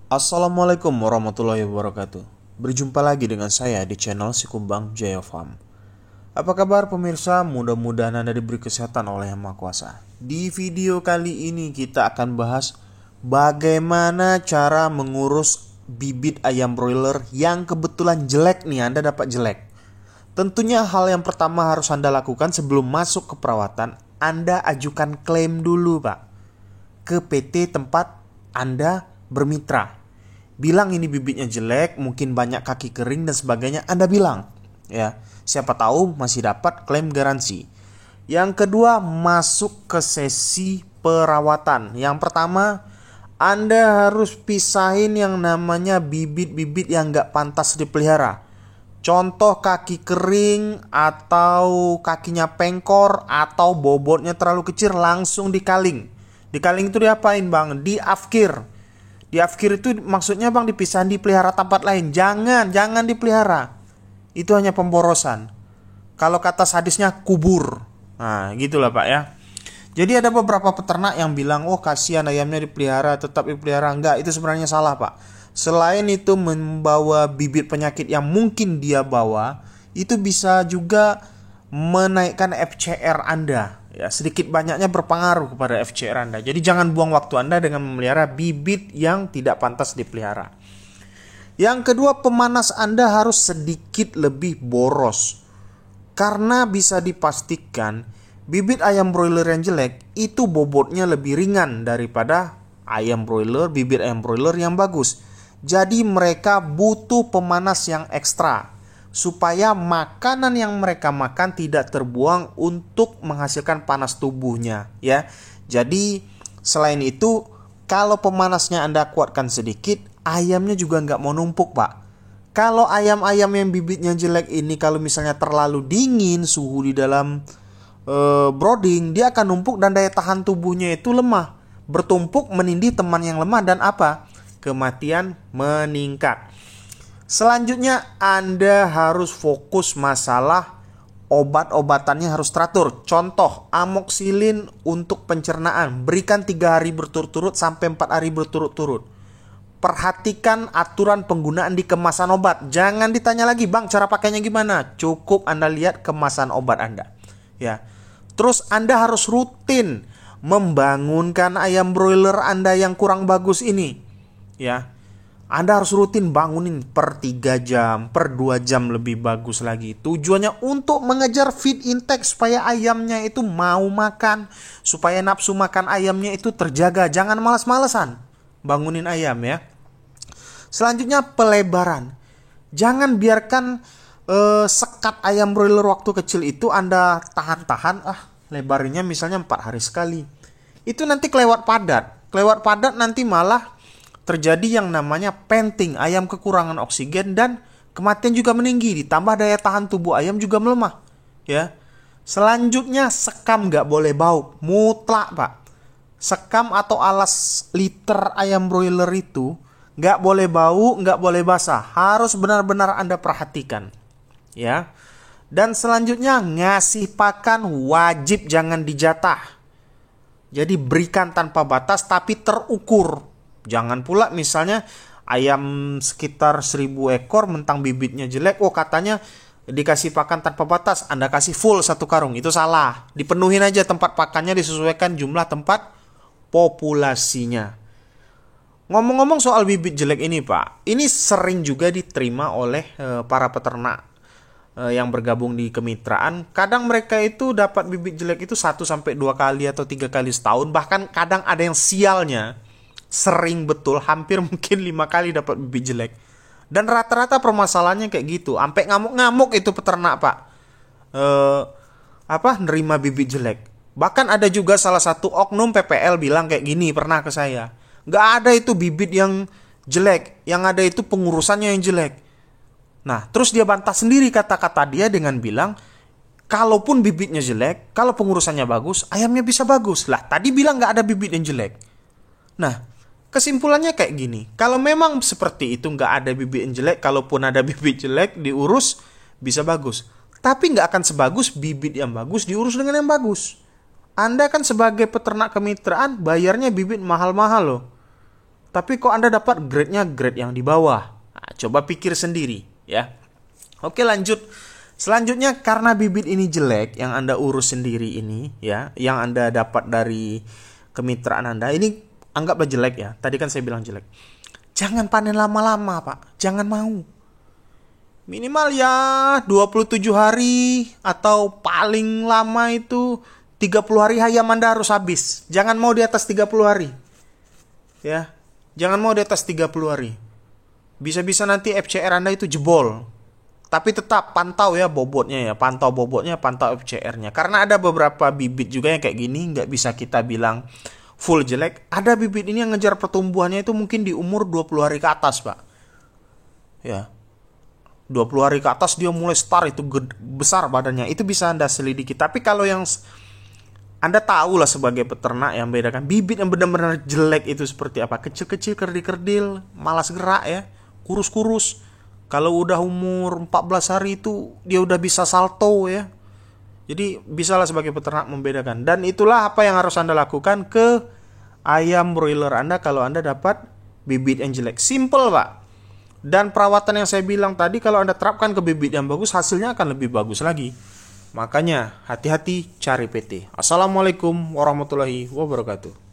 Assalamualaikum warahmatullahi wabarakatuh. Berjumpa lagi dengan saya di channel Sikumbang Jaya Farm. Apa kabar pemirsa? Mudah-mudahan Anda diberi kesehatan oleh Yang Maha Kuasa. Di video kali ini kita akan bahas bagaimana cara mengurus bibit ayam broiler yang kebetulan jelek nih, Anda dapat jelek. Tentunya hal yang pertama harus Anda lakukan sebelum masuk ke perawatan, Anda ajukan klaim dulu Pak ke PT tempat Anda bermitra. Bilang ini bibitnya jelek, mungkin banyak kaki kering dan sebagainya, Anda bilang. Ya, siapa tahu masih dapat klaim garansi. Yang kedua, masuk ke sesi perawatan. Yang pertama, Anda harus pisahin yang namanya bibit-bibit yang nggak pantas dipelihara. Contoh kaki kering atau kakinya pengkor atau bobotnya terlalu kecil langsung dikaling. Dikaling itu diapain bang? Diafkir. Diafkir itu maksudnya bang dipisahin dipelihara tempat lain. Jangan dipelihara. Itu hanya pemborosan. Kalau kata sadisnya kubur. Nah gitulah pak ya. Jadi ada beberapa peternak yang bilang, oh kasihan ayamnya dipelihara, tetap dipelihara. Enggak, itu sebenarnya salah pak. Selain itu membawa bibit penyakit yang mungkin dia bawa, itu bisa juga menaikkan FCR Anda. Ya, sedikit banyaknya berpengaruh kepada FCR Anda. Jadi jangan buang waktu Anda dengan memelihara bibit yang tidak pantas dipelihara. Yang kedua, pemanas Anda harus sedikit lebih boros. Karena bisa dipastikan bibit ayam broiler yang jelek itu bobotnya lebih ringan daripada bibit ayam broiler yang bagus. Jadi mereka butuh pemanas yang ekstra supaya makanan yang mereka makan tidak terbuang untuk menghasilkan panas tubuhnya ya. Jadi selain itu, kalau pemanasnya Anda kuatkan sedikit, ayamnya juga nggak mau numpuk pak. Kalau ayam-ayam yang bibitnya jelek ini, kalau misalnya terlalu dingin suhu di dalam brooding, dia akan numpuk dan daya tahan tubuhnya itu lemah, bertumpuk menindih teman yang lemah dan apa? Kematian meningkat. Selanjutnya Anda harus fokus masalah obat-obatannya harus teratur. Contoh, amoksilin untuk pencernaan, berikan 3 hari berturut-turut sampai 4 hari berturut-turut. Perhatikan aturan penggunaan di kemasan obat. Jangan ditanya lagi, bang cara pakainya gimana? Cukup Anda lihat kemasan obat Anda. Ya. Terus Anda harus rutin membangunkan ayam broiler Anda yang kurang bagus ini. Ya. Anda harus rutin bangunin per 3 jam, per 2 jam lebih bagus lagi. Tujuannya untuk mengejar feed intake supaya ayamnya itu mau makan, supaya nafsu makan ayamnya itu terjaga. Jangan malas-malesan bangunin ayam ya. Selanjutnya pelebaran. Jangan biarkan sekat ayam broiler waktu kecil itu Anda tahan-tahan, lebarnya misalnya 4 hari sekali. Itu nanti kelewat padat. Kelewat padat nanti malah terjadi yang namanya panting, ayam kekurangan oksigen dan kematian juga meninggi, ditambah daya tahan tubuh ayam juga melemah ya. Selanjutnya sekam nggak boleh bau, mutlak pak. Sekam atau alas liter ayam broiler itu nggak boleh bau, nggak boleh basah, harus benar-benar Anda perhatikan ya. Dan selanjutnya ngasih pakan wajib jangan dijatah. Jadi berikan tanpa batas tapi terukur. Jangan pula misalnya ayam sekitar 1000 ekor mentang bibitnya jelek, katanya dikasih pakan tanpa batas, Anda kasih full 1 karung. Itu salah. Dipenuhin aja tempat pakannya, disesuaikan jumlah tempat populasinya. Ngomong-ngomong soal bibit jelek ini Pak, ini sering juga diterima oleh para peternak yang bergabung di kemitraan. Kadang mereka itu dapat bibit jelek itu 1-2 kali atau 3 kali setahun. Bahkan kadang ada yang sialnya sering betul, hampir mungkin 5 kali dapat bibit jelek. Dan rata-rata permasalahannya kayak gitu. Sampai ngamuk-ngamuk itu peternak pak, nerima bibit jelek. Bahkan ada juga salah satu oknum PPL bilang kayak gini pernah ke saya, nggak ada itu bibit yang jelek, yang ada itu pengurusannya yang jelek. Nah terus dia bantah sendiri kata-kata dia dengan bilang, kalaupun bibitnya jelek, kalau pengurusannya bagus, ayamnya bisa bagus. Lah tadi bilang nggak ada bibit yang jelek. Nah kesimpulannya kayak gini, kalau memang seperti itu nggak ada bibit yang jelek, kalaupun ada bibit jelek diurus bisa bagus. Tapi nggak akan sebagus bibit yang bagus diurus dengan yang bagus. Anda kan sebagai peternak kemitraan bayarnya bibit mahal-mahal loh. tapi kok Anda dapat grade-nya grade yang di bawah? Nah, coba pikir sendiri ya. Oke, lanjut. Selanjutnya, karena bibit ini jelek yang Anda urus sendiri ini ya, yang Anda dapat dari kemitraan Anda, ini anggaplah jelek ya. Tadi kan saya bilang jelek. Jangan panen lama-lama, Pak. Jangan mau. Minimal ya 27 hari atau paling lama itu 30 hari hayam Anda harus habis. Jangan mau di atas 30 hari. Ya. Jangan mau di atas 30 hari. Bisa-bisa nanti FCR Anda itu jebol. Tapi tetap pantau ya bobotnya ya. Pantau bobotnya, pantau FCR-nya. Karena ada beberapa bibit juga yang kayak gini. Nggak bisa kita bilang full jelek. Ada bibit ini yang ngejar pertumbuhannya itu mungkin di umur 20 hari ke atas, Pak. Ya. 20 hari ke atas dia mulai start itu besar badannya. Itu bisa Anda selidiki. Tapi kalau yang Anda tahu lah sebagai peternak yang bedakan bibit yang benar-benar jelek itu seperti apa. Kecil-kecil, kerdil-kerdil, malas gerak ya, kurus-kurus. Kalau udah umur 14 hari itu dia udah bisa salto ya. Jadi bisalah sebagai peternak membedakan. Dan itulah apa yang harus Anda lakukan ke ayam broiler Anda kalau Anda dapat bibit yang jelek. Simple, Pak. Dan perawatan yang saya bilang tadi kalau Anda terapkan ke bibit yang bagus, hasilnya akan lebih bagus lagi. Makanya hati-hati cari PT. Assalamualaikum warahmatullahi wabarakatuh.